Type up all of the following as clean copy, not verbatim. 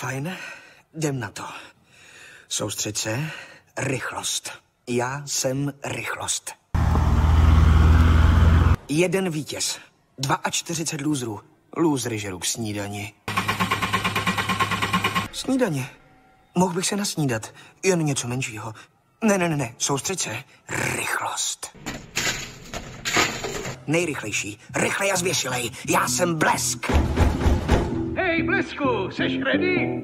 Fajn, jdem na to. Soustřeď se, rychlost. Já jsem rychlost. 1 vítěz, 42 lůzrů. Lůzry žerou k snídani. Snídaně. Mohl bych se nasnídat, jen něco menšího. Ne, soustřeď se, rychlost. Nejrychlejší, rychlej a zvěsilej, já jsem Blesk. Hej, Blesku, seš ready?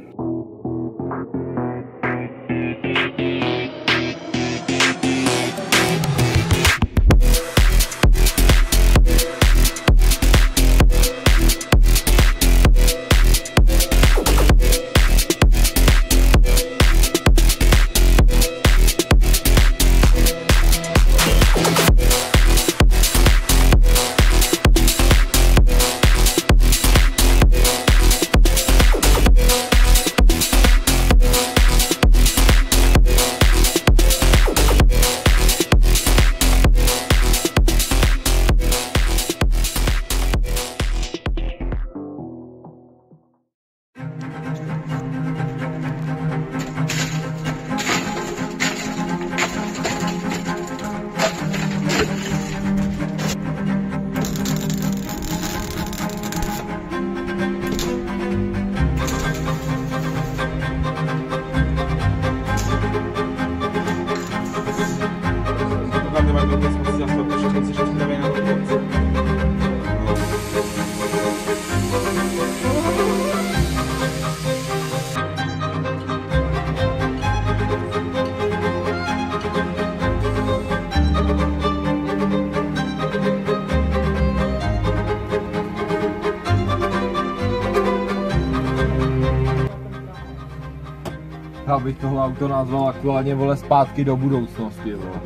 Já bych tohle auto nazval aktuálně, vole, zpátky do budoucnosti, vole.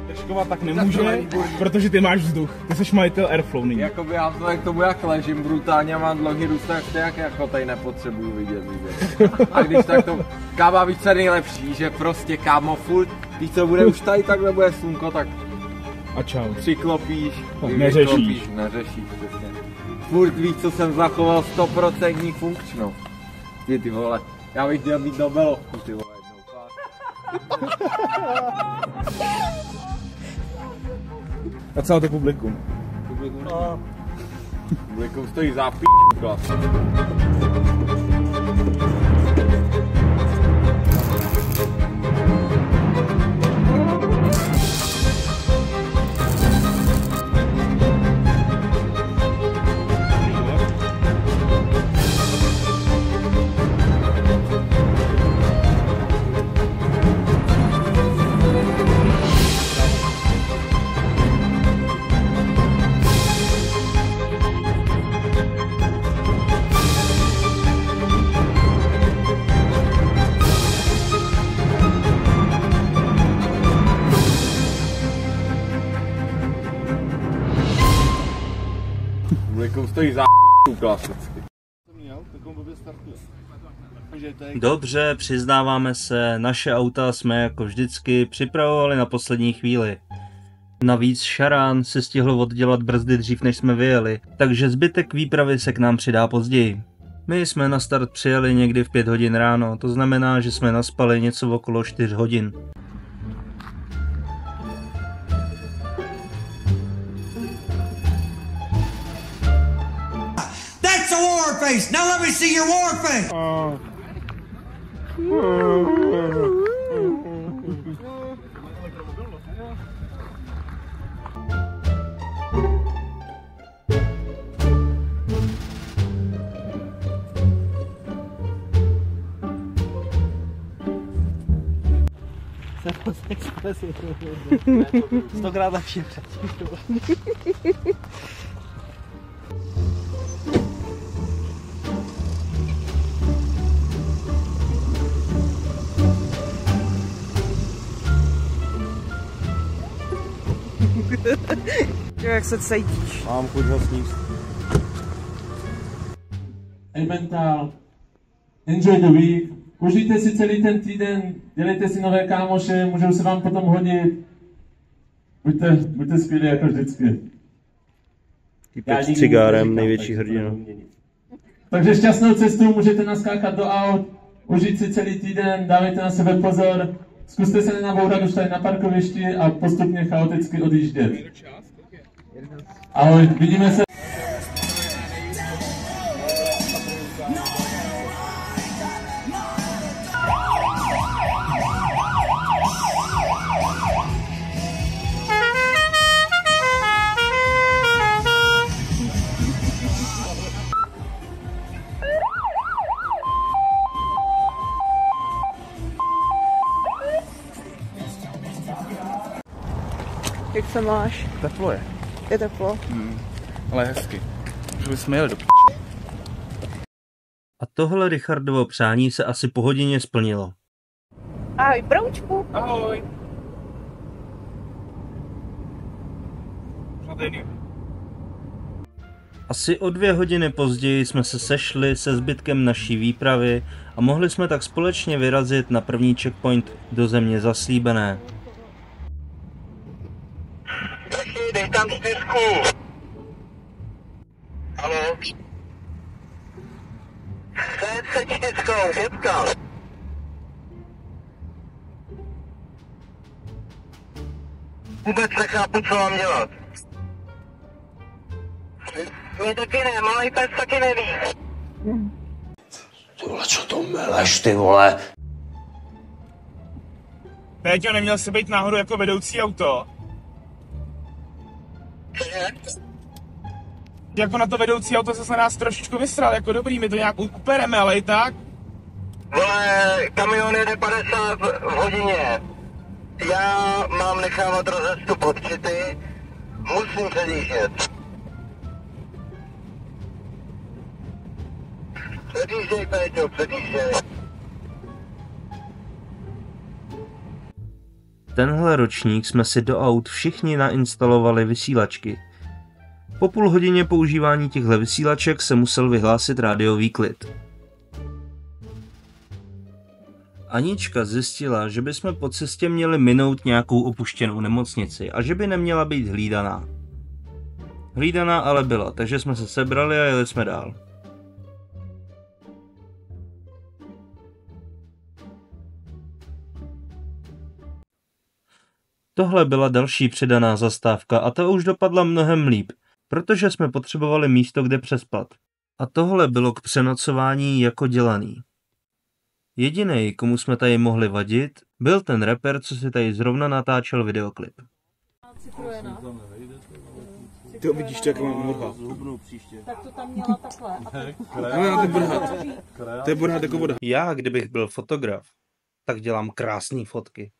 Deškovat tak nemůže, protože ty máš vzduch. Ty jsi majitel Airflow nyní. Jakoby já vzhledem k tomu, jak ležím brutálně, mám dlouhý růst, tak jak jako tady nepotřebuju vidět. A když tak to, kámo, víš co je nejlepší, že prostě kámo furt, víš co bude už tady takhle bude slunko, tak a čau. Přiklopíš, neřešíš, přesně. Furt víš co jsem zachoval 100% funkčnost. Ty vole, já bych chtěl mít Nobelovku, ty vole, jednou fakt. A co na to publikum? Publikum stojí za p***u klas. Publikum stojí za p***u klasicky. Dobře, přiznáváme se, naše auta jsme jako vždycky připravovali na poslední chvíli. Navíc Šarán si stihl oddělat brzdy dřív než jsme vyjeli, takže zbytek výpravy se k nám přidá později. My jsme na start přijeli někdy v 5 hodin ráno, to znamená, že jsme naspali něco okolo 4 hodin. That's a war face! Now let me see your war face! Stokrát lepší předtím. Jak se cítíš? Mám chuť ho sníst. Elemental, enjoy the week, užijte si celý ten týden, dělejte si nové kámoše, můžou se vám potom hodit. Buďte skvělí jako vždycky. Týpek s cigárem, největší hrdina. Takže šťastnou cestu, můžete naskákat do aut, užít si celý týden, dávejte na sebe pozor, zkuste se nenabourat už tady na parkovišti a postupně chaoticky odjíždět. Ahoj, vidíme se. Jak se máš? Teplo je. Je teplo? Ale hezky. Už bychom jeli do A tohle Richardovo přání se asi po hodině splnilo. Ahoj, broučku. Ahoj. Asi o 2 hodiny později jsme se sešli se zbytkem naší výpravy a mohli jsme tak společně vyrazit na první checkpoint do země zaslíbené. Dej tam 4. Haló? Se 4, dětka. Vůbec nechápu, co mám dělat. My taky ne, malý pes taky neví. Ty vole, co to meleš, ty vole? Péťo, neměl jsi být náhodou jako vedoucí auto? Jako na to vedoucí auto se na nás trošičku vysral, jako dobrý, my to nějak upereme, ale i tak. Vole, kamion jede 50 v hodině. Já mám nechávat rozestup odčity, musím předjíždět. Předjížděj, Péťo, předjížděj. Tenhle ročník jsme si do aut všichni nainstalovali vysílačky. Po půl hodině používání těchto vysílaček se musel vyhlásit rádiový klid. Anička zjistila, že bychom po cestě měli minout nějakou opuštěnou nemocnici a že by neměla být hlídaná. Hlídaná ale byla, takže jsme se sebrali a jeli jsme dál. Tohle byla další přidaná zastávka a ta už dopadla mnohem líp, protože jsme potřebovali místo, kde přespat. A tohle bylo k přenocování jako dělaný. Jedinej, komu jsme tady mohli vadit, byl ten rapper, co si tady zrovna natáčel videoklip. Ty vidíš, jak mám murha. Tak to tam měla takhle. To je burhat jako voda. Já, kdybych byl fotograf, tak dělám krásné fotky.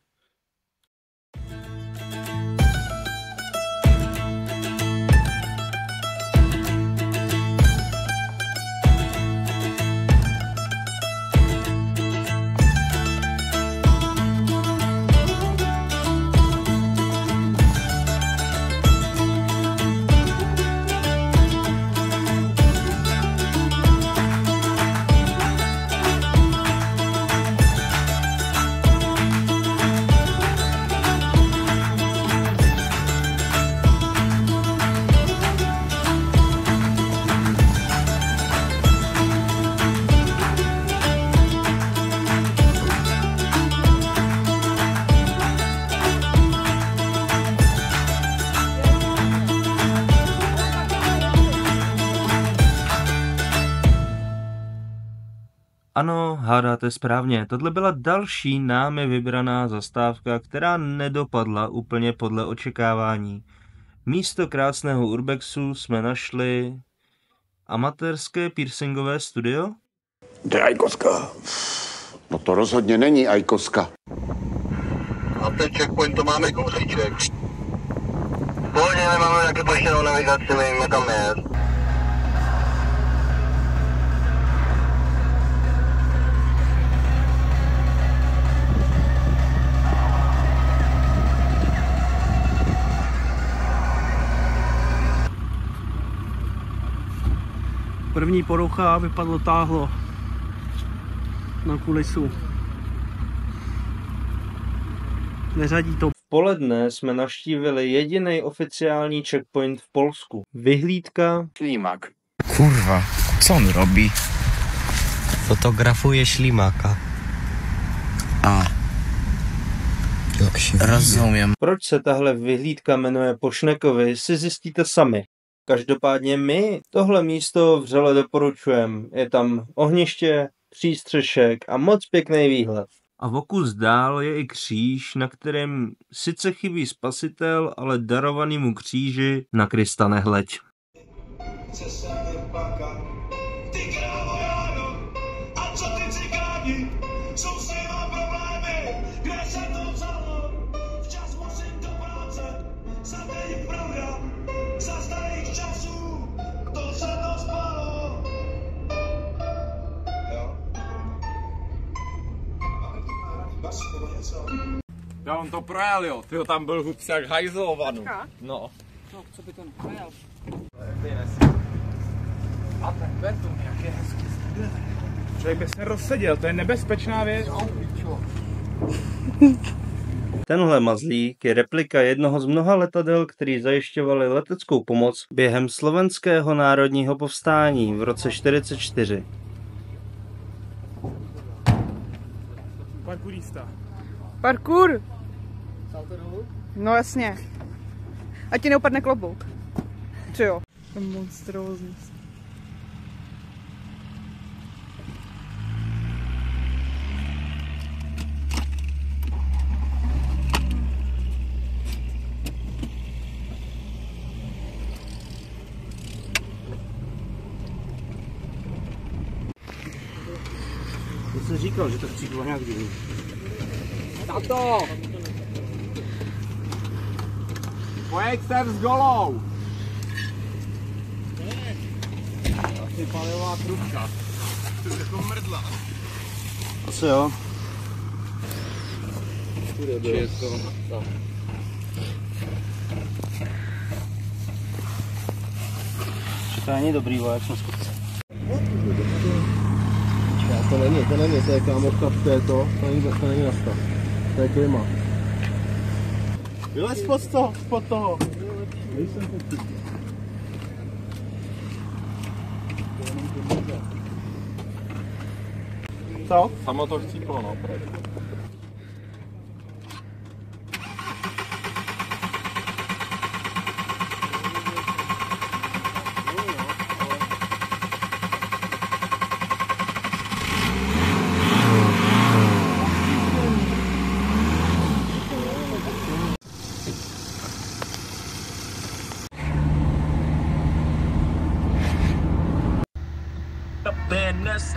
Ano, hádáte správně, tohle byla další námi vybraná zastávka, která nedopadla úplně podle očekávání. Místo krásného urbexu jsme našli amatérské piercingové studio? To je Ajkoska. No to rozhodně není Ajkoska. A ten checkpoint to máme kousíček. V pohodě nemáme nějaké poštěnou navigaci, víme kam je. První porucha, vypadlo táhlo na kulisu. Neřadí to. V poledne jsme navštívili jediný oficiální checkpoint v Polsku. Vyhlídka Ślimak. Kurwa, Co on robí? Fotografuje šlímáka. Rozumím. Proč se tahle vyhlídka jmenuje Po Šnekovi, si zjistíte sami. Každopádně my tohle místo vřele doporučujeme. Je tam ohniště, přístřešek a moc pěkný výhled. A v kus dál je i kříž, na kterém sice chybí spasitel, ale darovanýmu kříži na Krista nehleď. Já on to projel, jo. Tyjo, tam byl hubs jak hajzlovanu. No. No, co by to neprojel? A ten beton, jak je hezky studený. Člověk by se rozseděl, to je nebezpečná věc. Tenhle mazlík je replika jednoho z mnoha letadel, který zajišťovali leteckou pomoc během slovenského národního povstání v roce 1944. Parkourista. Parkour! No jasně. A ti neupadne klobouk. Co jo? To je monstrózní. To jsi říkal, že to chci bylo nějak divný. Tato! Pojď sem s golou! Asi palivová trubka. To je jako mrdla. Asi jo. To není dobrý, jak jsme skutce. To není, to je kámoška, to je to není nastav. To je klima. Vylez spod toho. Nejsem pod. Co? Samo to chcíplo, no.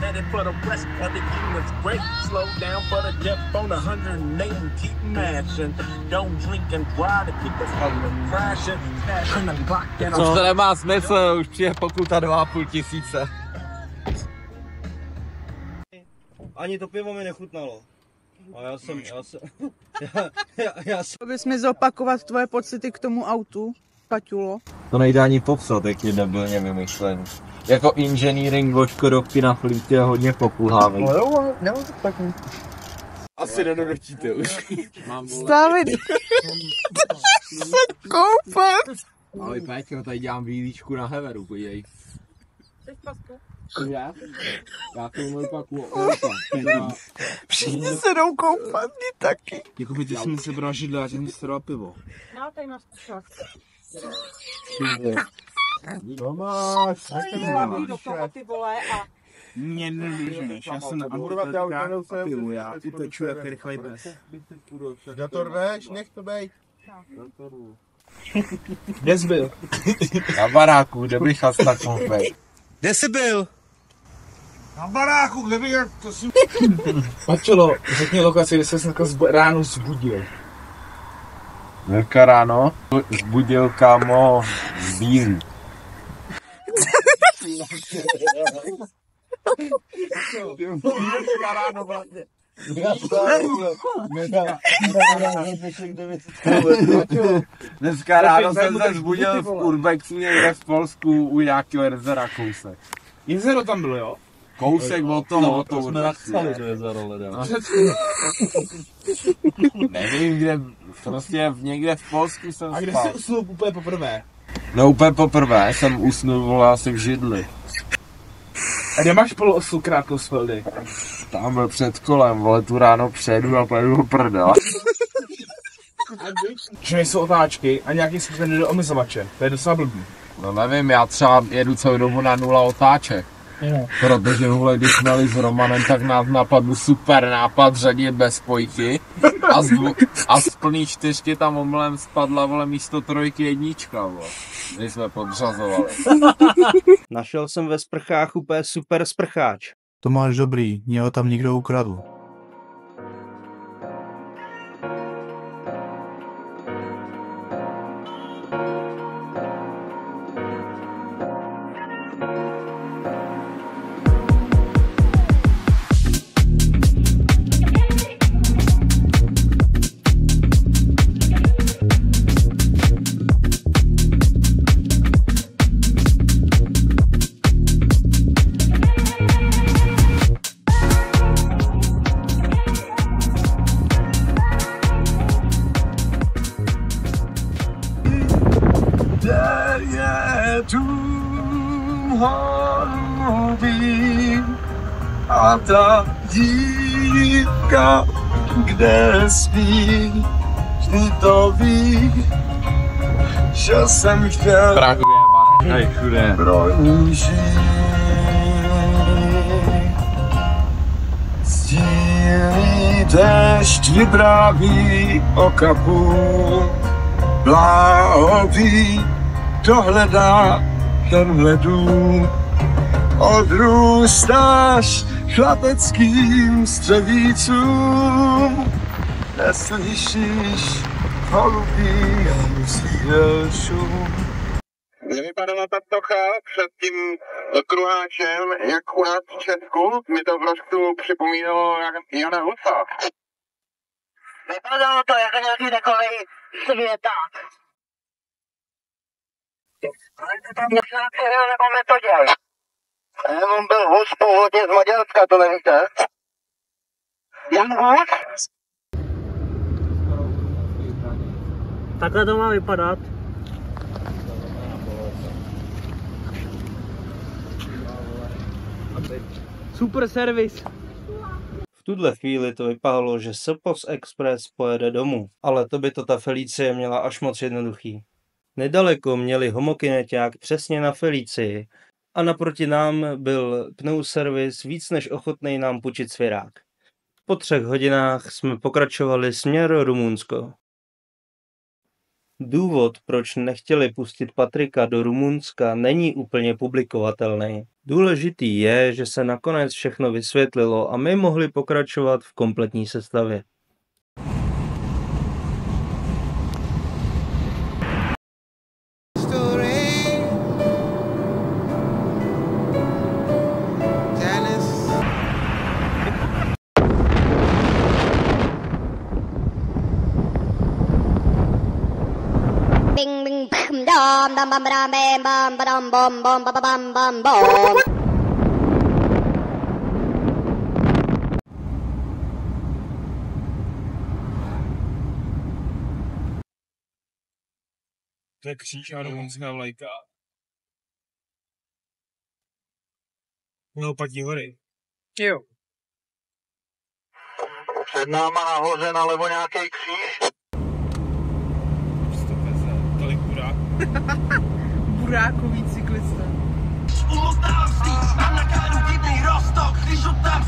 Headed for the west of the units break. Slow down for the jet on 108 and keep mashing. Don't drink and drive to keep us from crashing. Už to nemá smysl, už přijde pokuta 2,5 tisíce. Ani to pivo mi nechutnalo. A já jsem... Bys mi zopakovat tvoje pocity k tomu autu, Paťulo? To nejde ani popsat, jak je debilně vymyšlený. Jako engineering o Škodovky na flítě je hodně pokulhávej. No jo, nemám to tak. Asi nedoručíte už. Stavit! Se koupat! Ale Péťo, tady dělám výlíčku na Heveru, podívej. Chceš pasku? Já to umím paku. Všichni se jdou koupat, ty taky. Jakoby ty jsi mi sebral židle a ty mi sebral pivo. Já tady máš šak. Tomáš, do toho ty vole a... Mě nevíš, já jsem na pivu, já uteču jako rychlej bez. Já to rveš, nech to bejt. Kde jsi byl? Na baráku, kde bych tak mohl bejt. Kde jsi byl? Na baráku, kde bych to si... Pačilo, řekni lokaci, kde jsi ráno zbudil. Dneska ráno zbudil kámo z bílý. Dneska ráno vlastně. Dneska ráno jsem se zbudil v Urbexu někde v Polsku u nějakého jezera kousek. Jezero tam bylo, jo? Kousek od toho, to jsme nachcali do jezero ledem. Nevím kde, prostě někde v Polsku jsem spal. A kde jsi usnul úplně poprvé? No úplně poprvé jsem usnul, vole, asi v židli. A kde máš poloosu Krákosfeldy? Tam byl před kolem, vole, tu ráno přejedu a pojedu do prdela. Že nejsou otáčky a nějaký skupiny do omizovače. To je docela blbý. No nevím, já třeba jedu celou dobu na 0 otáček. Jo. Protože vole, když jsme jeli s Romanem, tak nás napadl super nápad řadit bez spojky. A z plný 4 tam omylem spadla, vole, místo 3 jednička, vole. Když jsme podřazovali. Našel jsem ve sprchách úplně super sprcháč. To máš dobrý, mě ho tam někdo ukradl. A ta dívka, kde spí, vždy to ví, že jsem chtěl pro ní žít. Stílí déšť vypráví o kapu, bláhový dohledá tenhle dům. Odrůstáš chlapeckým střevícům, neslyšíš holubí sídel šum. Mně vypadala ta tocha před tím kruháčem, jak u nás v Česku, mi to prostě připomínalo jak Jana Husa. Vypadalo to jako nějaký takovej světák. Ale to tam možná přehrál nebo metodě. On byl Hus původně z Maďarska, to nevíte? Jan Hus? Takhle to má vypadat. Super servis. V tuhle chvíli to vypadalo, že Sopos Express pojede domů, ale to by to ta Felicie měla až moc jednoduchý. Nedaleko měli homokineťák přesně na Felicii a naproti nám byl pneuservis víc než ochotný nám půjčit svěrák. Po 3 hodinách jsme pokračovali směr Rumunsko. Důvod, proč nechtěli pustit Patrika do Rumunska, není úplně publikovatelný. Důležitý je, že se nakonec všechno vysvětlilo a my mohli pokračovat v kompletní sestavě. Bam bam bam bam bam bam bam bam bam bam bam. To je kříž a rumunská vlajka. No, Padní hory. Jo. Před náma nahoře nalevo nějaký kříž. Tolik burák. Burákový cyklista. Ulotávství, mám na káru divný rostok, když tam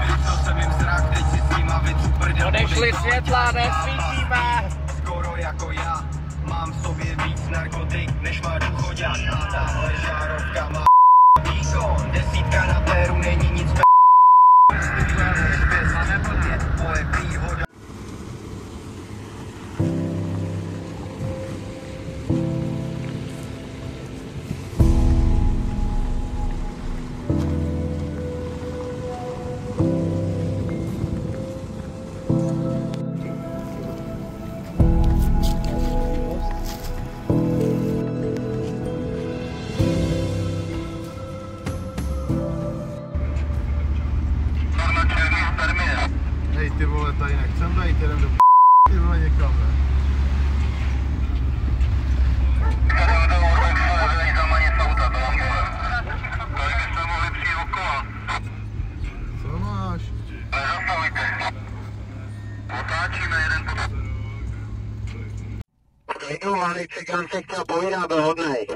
vyšel jsem jim zrak, teď si s nima vytřu prdel. Odešli světla, nesvítíme. Skoro jako já, mám v sobě víc narkotik, než má důchodňák. Tahle žárovka má výkon, 10 na péru není nic Hej ty vole, tady nechcem tady jdem do ty vole někam, ne? klidu, malý cikán se chtěl povídat, byl hodnej.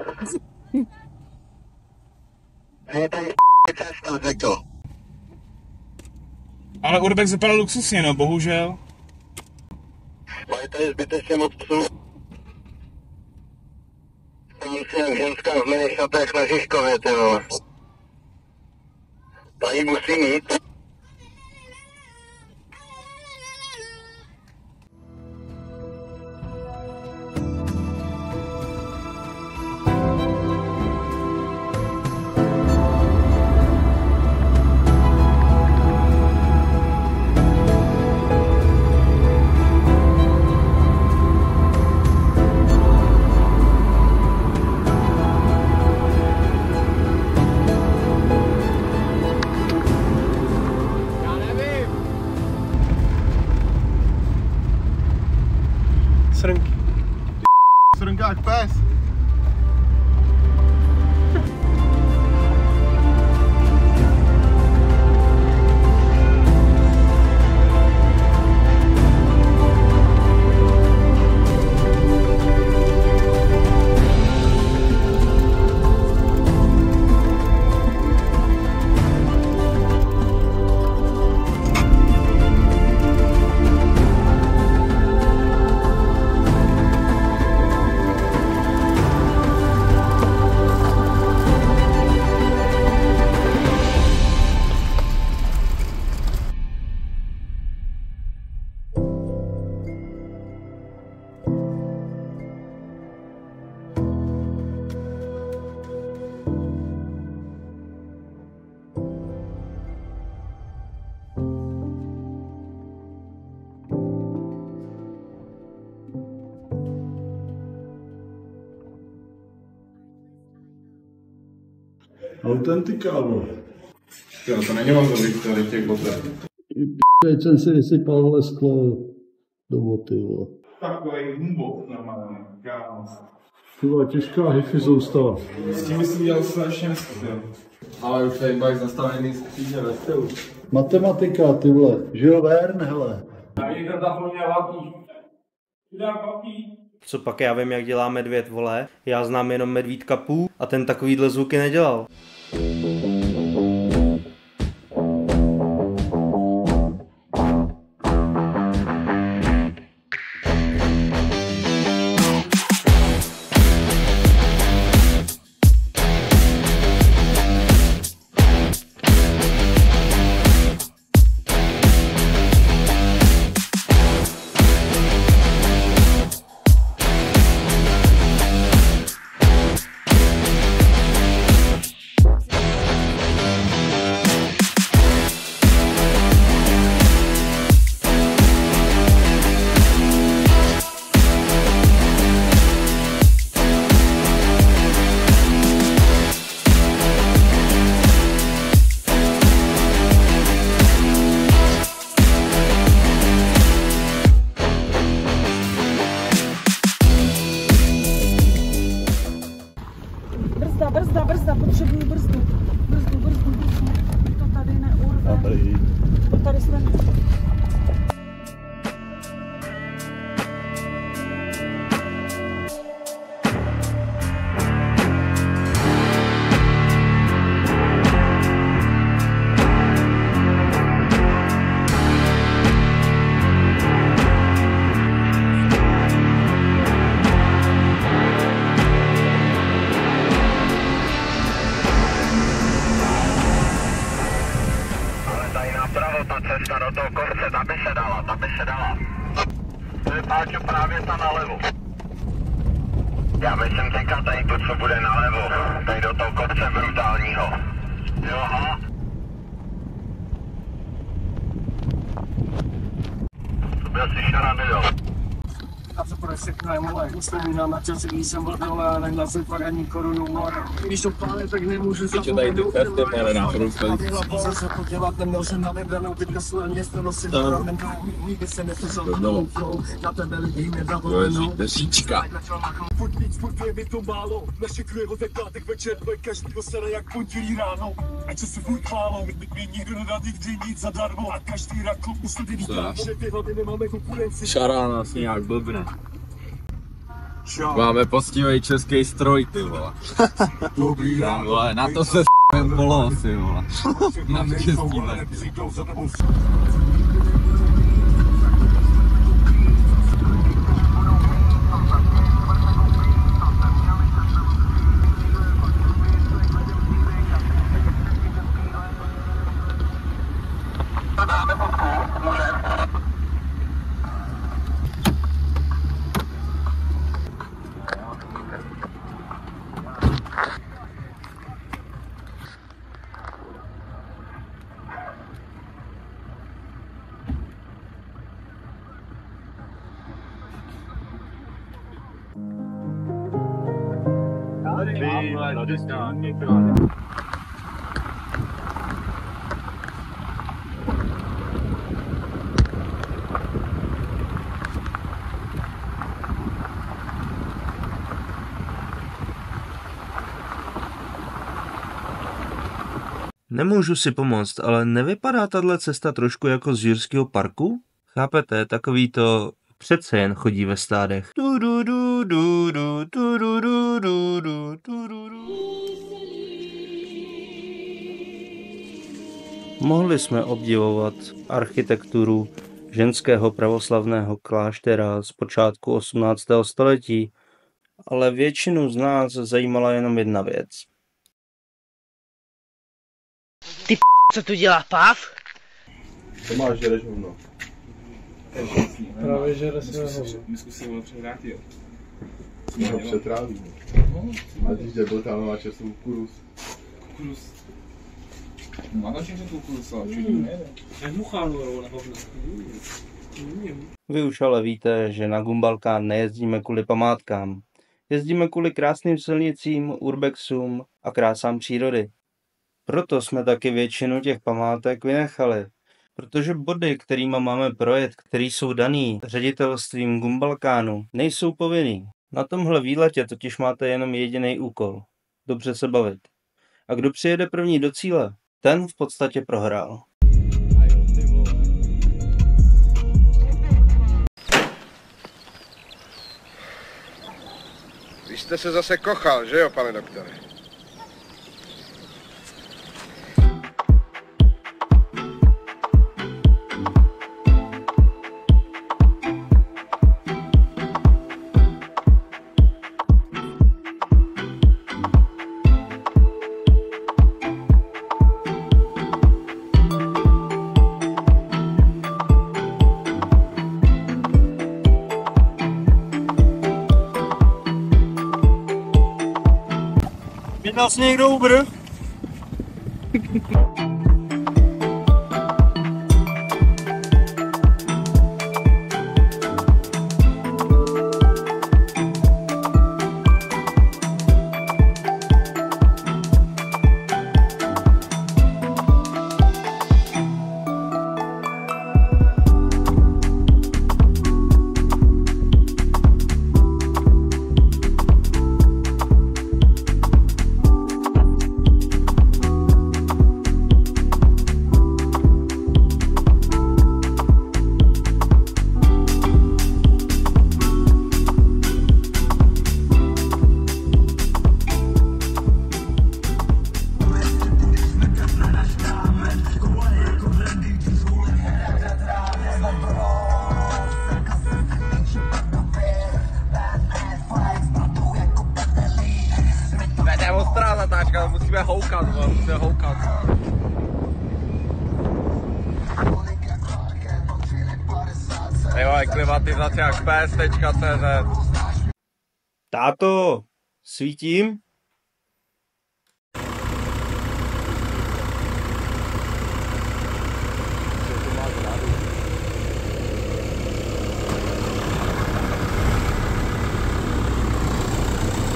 Je tady cesta, řekl. Ale Urbex vypadá luxusně, no, bohužel. Mají tady zbytečně moc psů. Jsem ženská v mini šatech na Žižkově, ty vole. Tady musí mít. Srnky. Srnka jak pes. Autentikáno. Jo, to není moc dobrý v těch botech. Teď jsem si vysypal sklo do boty, vole. Takový humbok normálně, kámo. Tyhle těžká hifi soustava. S tím jsem dělal strašně neskusil. Ale už tady máš zastavený skříně ve stylu. Matematika, ty vole. Žil Verne, hele. A někdo zapomněl lapí. Dám papí. Co pak já vím, jak dělá medvěd, vole. Já znám jenom medvídka Pů a ten takovýhle zvuky nedělal. Brzda, potřebuji brzdu. Brzdu. To tady neurve. Tady jsme. Cesta do toho kopce, ta by se dala. To je Páťo právě ta nalevo. Já myslím teďka tady to, co bude nalevo, tady do toho kopce brutálního. Jo, aha. To by asi šarady, jo. A co pro všechno, vole, vzpomínám na časy, když jsem byl dole a neměl jsem fakt ani korunu, vole. Když to pláne, tak nemůžu zapomenout. Pozor se podělat, neměl jsem na nebranou, teďka své město nosím pravem, nikdy se nepozal na tebe lidi nezavolenou. Desíčka. Furt víc, furt je mi to málo, naše krujevo tak pátek večer, dvoj každýho sere jak pondělí ráno. Ať se furt chválou, mi nikdo nedá nikdy nic zadarmo a každý rakl musí vidět, že ty hlavy nemáme konkurenci. Šarán asi nějak blbne. Máme postivej český stroj, ty vole. Dobrý ráno. Vole, na to se s***em polosy, vole. Na český let. Nemůžu si pomoct, ale nevypadá tahle cesta trošku jako z Jurského parku? Chápete, takový to přece jen chodí ve stádech. Mohli jsme obdivovat architekturu ženského pravoslavného kláštera z počátku 18. století, ale většinu z nás zajímala jenom jedna věc. Ty co tu dělá Pav? To máš, žereš hovno. Právě žere své hovno. My zkusíme ho převrátit, jo. My ho přetrávíme. A když debil tam má časovou kurus. Kukuruz. Má na čem kukuruz, ale všichni nejde. Jak muchálou na hovno. Vy už ale víte, že na Gumbalkán nejezdíme kvůli památkám. Jezdíme kvůli krásným silnicím, urbexům a krásám přírody. Proto jsme taky většinu těch památek vynechali. Protože body, kterýma máme projet, který jsou daný ředitelstvím Gumbalkánu, nejsou povinný. Na tomhle výletě totiž máte jenom jediný úkol. Dobře se bavit. A kdo přijede první do cíle, ten v podstatě prohrál. Vy jste se zase kochal, že jo, pane doktore? Měl jsi někdo Uber? Musíme houkat, musíme houkat. Jo, klimatizace jak ps.cz. Táto, svítím?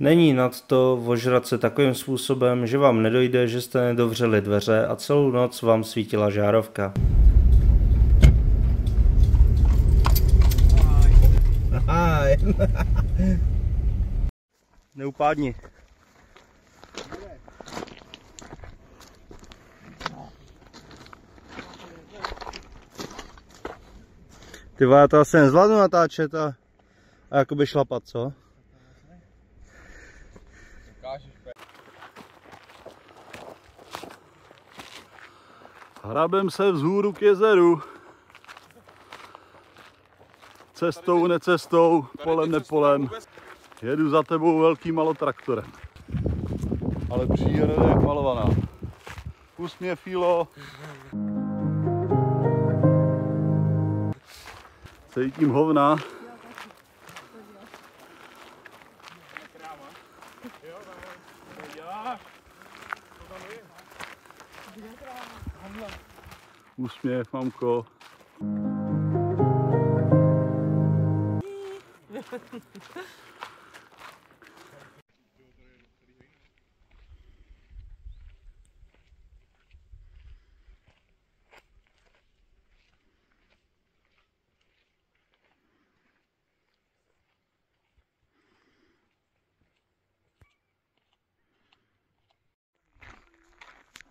Není nad to ožrat se takovým způsobem, že vám nedojde, že jste nedovřeli dveře a celou noc vám svítila žárovka. Neupádni. Ty vole, to asi nezvládnu natáčet a jakoby šlapat, co? Hrabem se vzhůru k jezeru. Cestou, necestou, polem, nepolem. Jedu za tebou velkým malotraktorem. Ale příroda je jak malovaná. Pust mě, Fílo. Cítím hovna. Úsměv, mamko.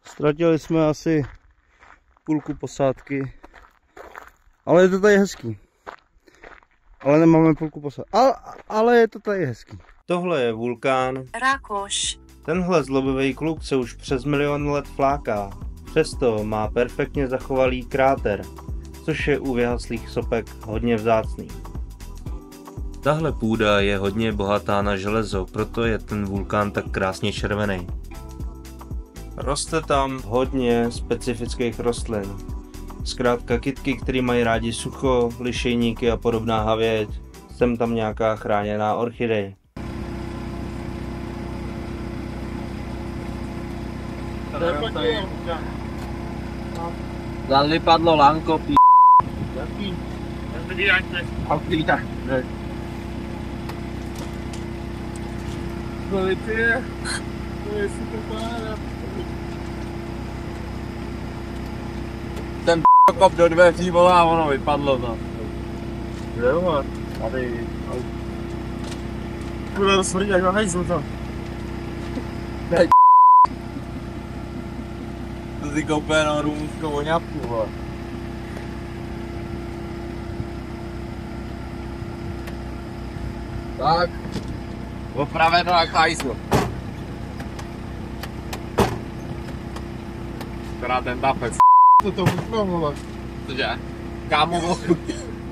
Ztratili jsme asi půlku posádky, ale je to tady hezký. Ale nemáme půlku posádky, ale je to tady hezký. Tohle je vulkán Rákoš. Tenhle zlobivý kluk se už přes milion let fláká. Přesto má perfektně zachovalý kráter, což je u vyhaslých sopek hodně vzácný. Tahle půda je hodně bohatá na železo, proto je ten vulkán tak krásně červený. Roste tam hodně specifických rostlin. Zkrátka kytky, které mají rádi sucho, lišejníky a podobná havěť. Sem tam nějaká chráněná orchidej. Zase vypadlo lanko, p***. Jaký? Tak. Policie. To je super pára. Ten kop do dveří volá, ono vypadlo to. Jo, tady. Bude to smrdí jak na hejzlu to. Dej to si koupé na rumunskou voňavku, vole. Tak. Opraveno jak hajzl. Teda ten tapec. Co to vypadlo, vole? Cože? Kámo,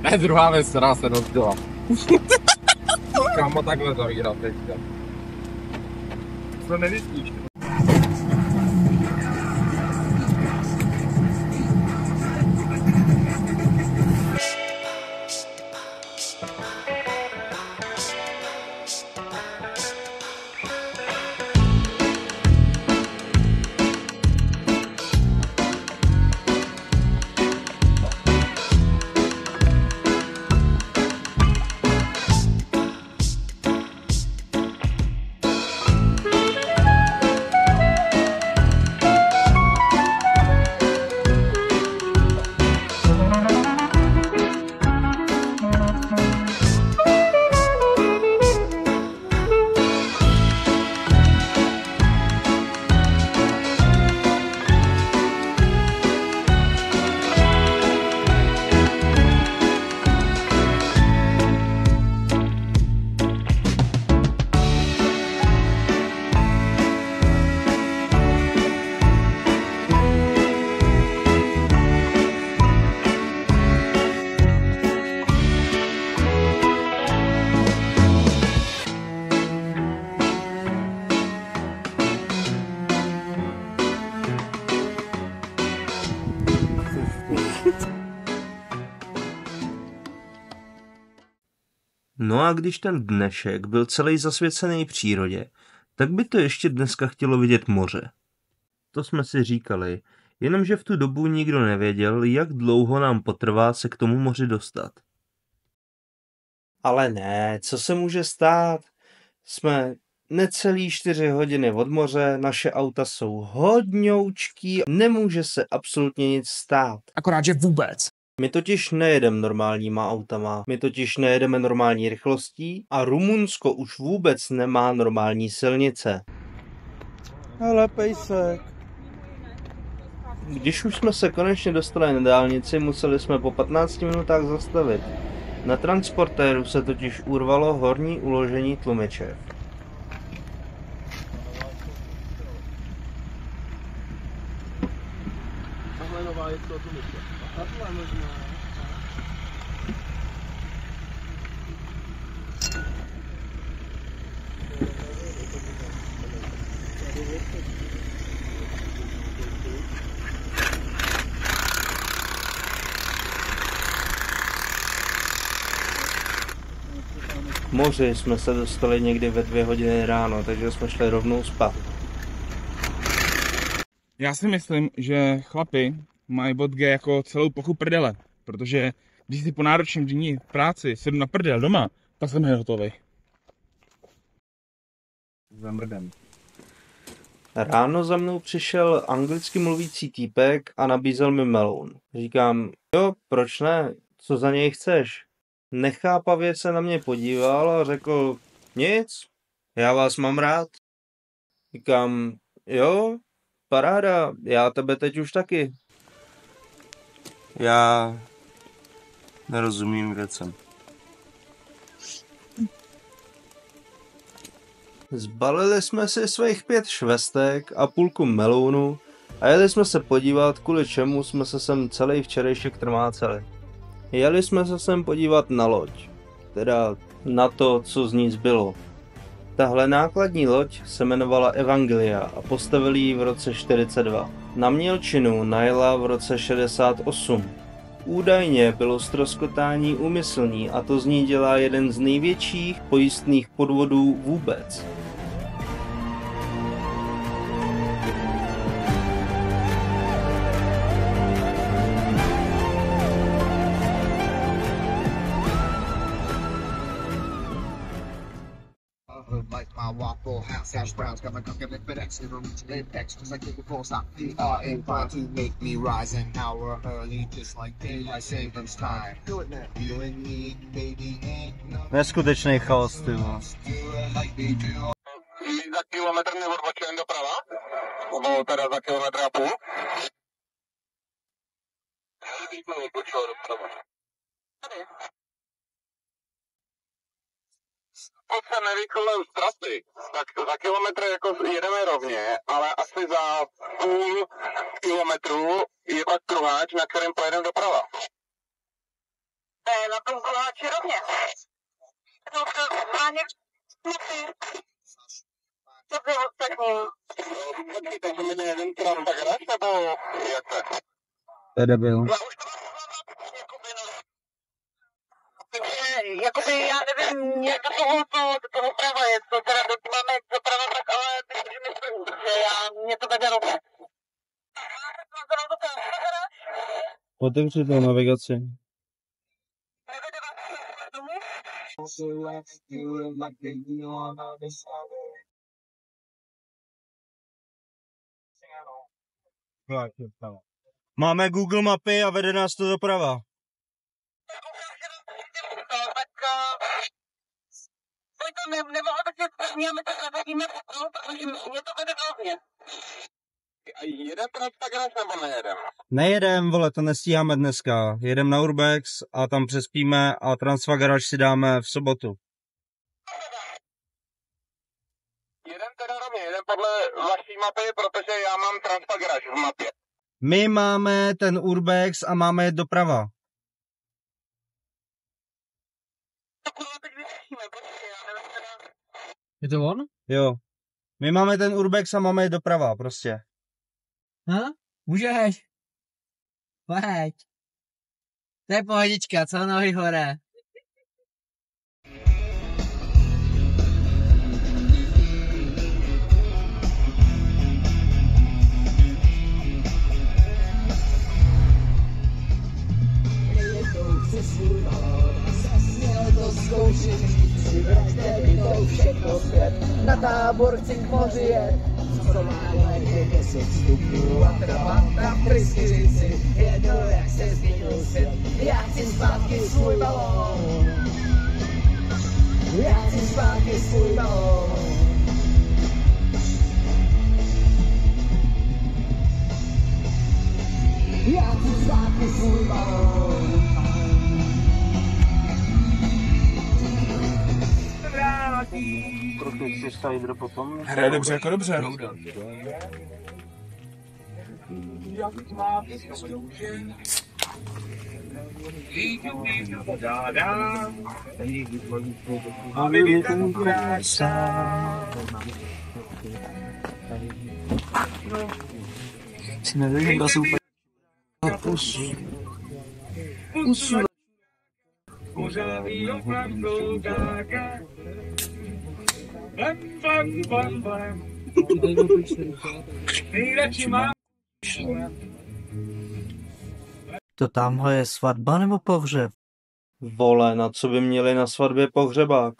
ne druhá věc, která se rozděla. Kámo, takhle zavírat teďka. To nevyspíš. No a když ten dnešek byl celý zasvěcený přírodě, tak by to ještě dneska chtělo vidět moře. To jsme si říkali, jenomže v tu dobu nikdo nevěděl, jak dlouho nám potrvá se k tomu moři dostat. Ale ne, co se může stát? Jsme necelý 4 hodiny od moře, naše auta jsou hodňoučký, nemůže se absolutně nic stát. Akorát, že vůbec. My totiž nejedeme normálníma autama, my totiž nejedeme normální rychlostí a Rumunsko už vůbec nemá normální silnice. Hele, pejsek. Když už jsme se konečně dostali na dálnici, museli jsme po 15 minutách zastavit. Na transportéru se totiž urvalo horní uložení tlumiče. Tahle nová je to myšle. Tahle možná. K moři jsme se dostali někdy ve 2 hodiny ráno, takže jsme šli rovnou spát. Já si myslím, že chlapi mají bod G jako celou plochu prdele, protože když si po náročném dní v práci sedu na prdel doma, tak jsem hotový. Zamrdem. Ráno za mnou přišel anglicky mluvící týpek a nabízel mi meloun. Říkám, jo, proč ne, co za něj chceš? Nechápavě se na mě podíval a řekl, nic, já vás mám rád. Říkám, jo, paráda, já tebe teď už taky. Já nerozumím věcem. Zbalili jsme si svých 5 švestek a půlku melounu a jeli jsme se podívat, kvůli čemu jsme se sem celý včerejšek trmáceli. Jeli jsme se sem podívat na loď, teda na to, co z ní zbylo. Tahle nákladní loď se jmenovala Evangelia a postavili ji v roce 42. Na mělčinu najela v roce 68. Údajně bylo ztroskotání úmyslný a to z ní dělá jeden z největších pojistných podvodů vůbec. Like my waffle house, hash browns, got my cooking with FedEx, never reach apex, cause I keep it full stop. Inclined to make me rise an hour early, just like daylight savings time. Do it now. You and me, baby, ain't no. Neskutečný chaos, ty vole. Za kilometr neodbočujem doprava? Nebo teda za kilometr a půl? Teď jsme odbočil doprava. Tady. Pokud se nevyklem z trasy, tak za kilometr jako jedeme rovně, ale asi za půl kilometru je pak kruháč, na kterém pojedeme doprava. Na tom kruháči rovně. To se zbraně co by ostatní. Počkejte, že mi nejeden tram tak raz, nebo jak to? To je debil. Jakoby, já nevím, jak to doprava je, to teda máme doprava tak, ale takže myslím, že mě to vede rovně. Otevři to navigaci. Máme Google mapy a vede nás to doprava. Nemohla bych se první a my to zavedíme protože mě to vede rovně. Jedem Transpagarage nebo nejedem? Nejedem, vole, to nestíháme dneska. Jedem na Urbex a tam přespíme a Transpagarage si dáme v sobotu. Jedem teda rovně, jedem podle vaší mapy, protože já mám Transpagarage v mapě. My máme ten Urbex a máme jet doprava. Je to on? Jo. My máme ten Urbex a máme jet doprava, prostě. Můžeš. Pojď. To je pohodička, co nohy hore. Na Táborci k moři je, co má lehce 10 stupňů a trvata v pryskyřici. Je to, jak se změnil svět, já chci zpátky svůj balón. Já chci zpátky svůj balón. Já chci zpátky svůj balón. Trochu se potom. Hraje dobře jako dobře. Si nevím, kdo se úplně pusu. To tamhle je svatba nebo pohřeb? Vole, na co by měli na svatbě pohřebák?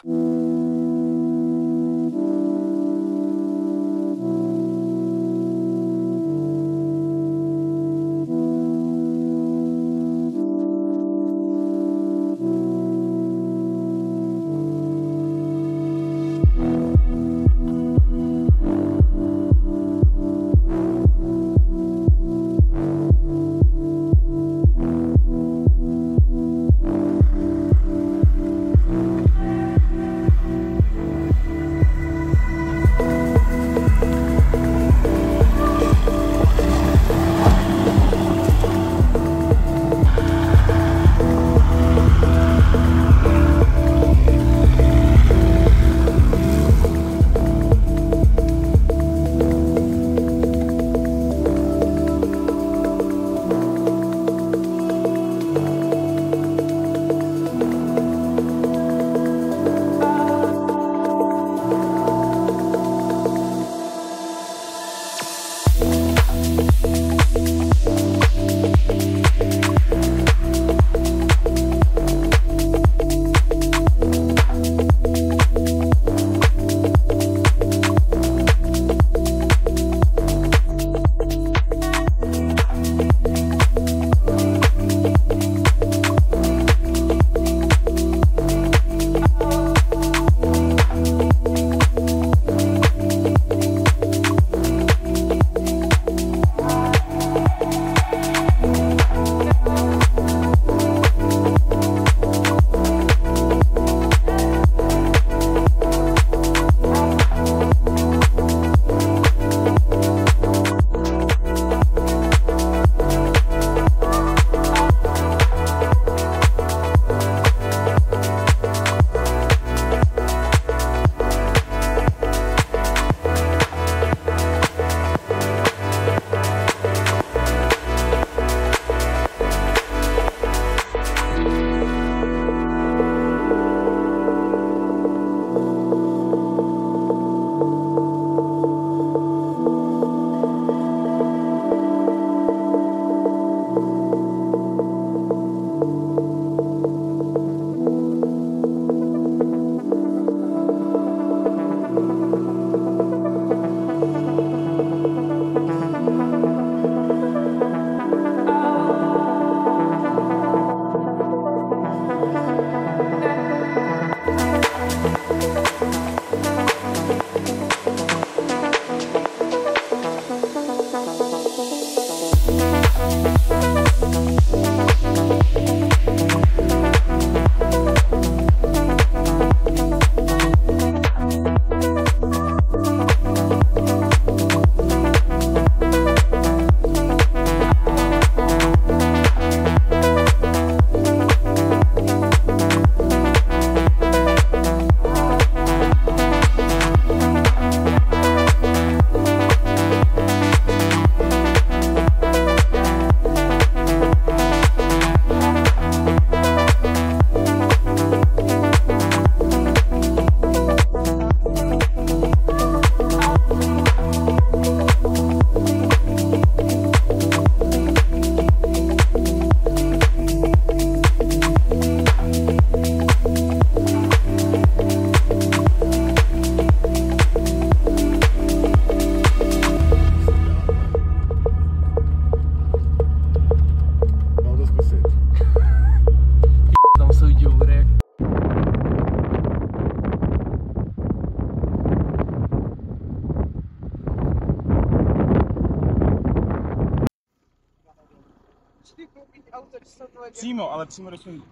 Přímo, ale přímo do svým.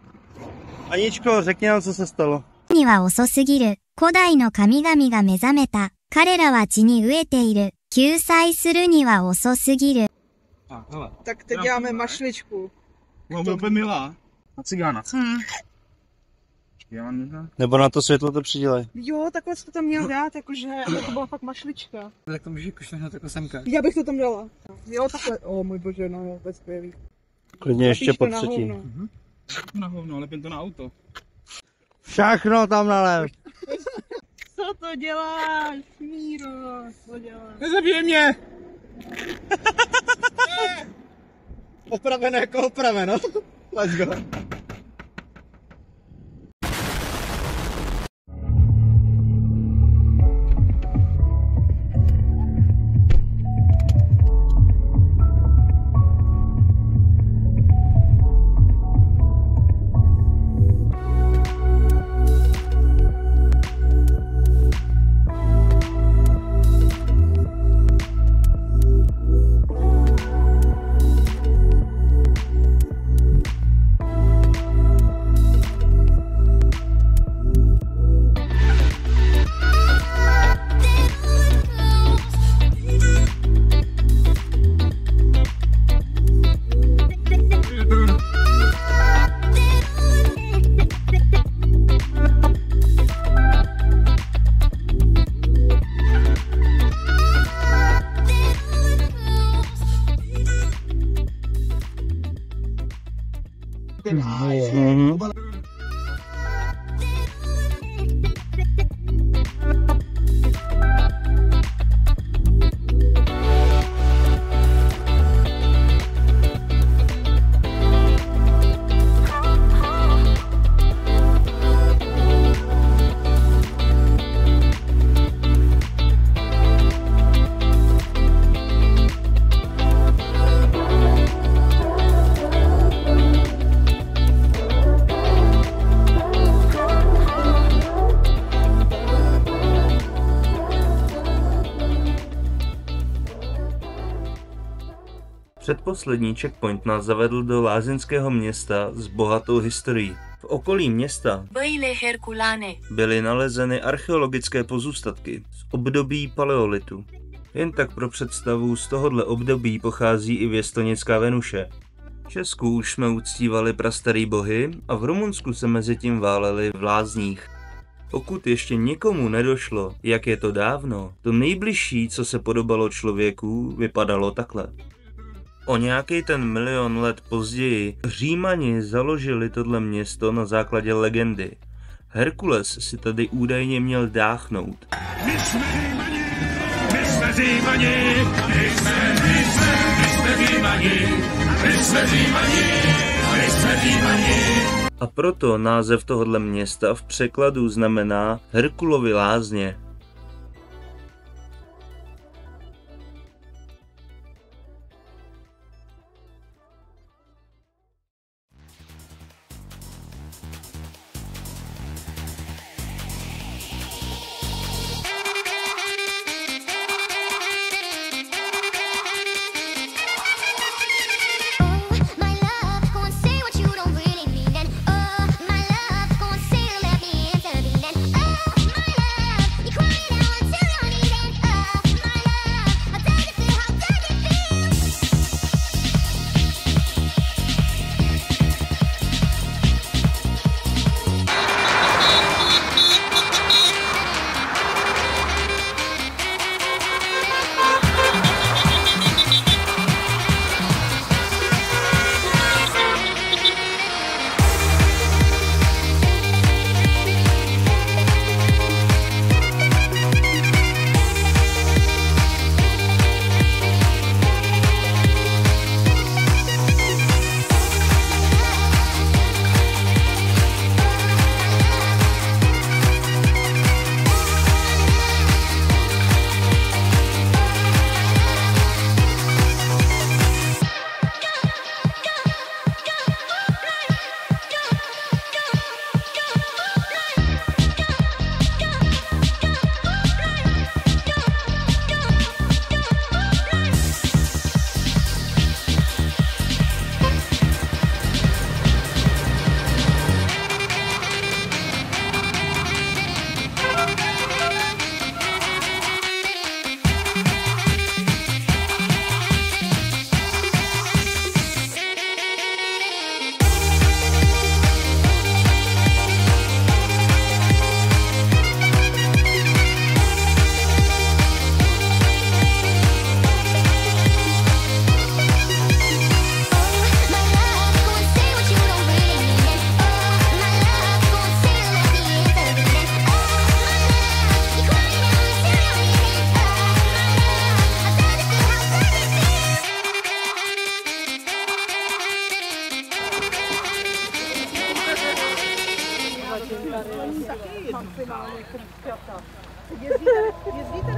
Aničko, řekni nám, co se stalo. には遅すぎる。古代の神々が目覚めた。彼らは血に飢えている。救済するには遅すぎる。Tak, Hele. Tak teď děláme mašličku. Byla by opět milá. Na cigána. Nebo na to světlo to přidělej. Jo, takhle jsi to tam měl dát, jakože to byla fakt mašlička. Tak to můžeš košnout jako semka. Já bych to tam dala. Jo, takhle. O můj bože, no jo, bez skvělý. Klidně ještě po na třetí. hovno. Na hovno, lepím to na auto. Všechno tam nalev. Co to děláš, Míro? Co děláš? Nezabije mě! Opravené jako opraveno. Let's go. Předposlední checkpoint nás zavedl do lázeňského města s bohatou historií. V okolí města Băile Herculane byly nalezeny archeologické pozůstatky z období paleolitu. Jen tak pro představu, z tohohle období pochází i věstonická Venuše. V Česku už jsme uctívali prastarý bohy a v Rumunsku se mezi tím váleli v lázních. Pokud ještě někomu nedošlo, jak je to dávno, to nejbližší, co se podobalo člověku, vypadalo takhle. O nějaký ten 1 000 000 let později Římani založili tohle město na základě legendy. Herkules si tady údajně měl dáchnout. My jsme Římani, my jsme Římani, my jsme Římani, my jsme Římani, my jsme Římani. A proto název tohohle města v překladu znamená Herkulovy lázně. You taky maximálně 3 kata. Jezdíte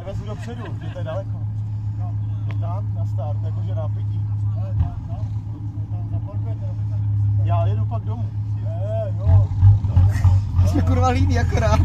Vezu dopředu, že to je daleko. Je tam na start, jakože na pití. Tam zaparkujete. Já jedu pak domů. Jo. Jsi kurva líný akorát.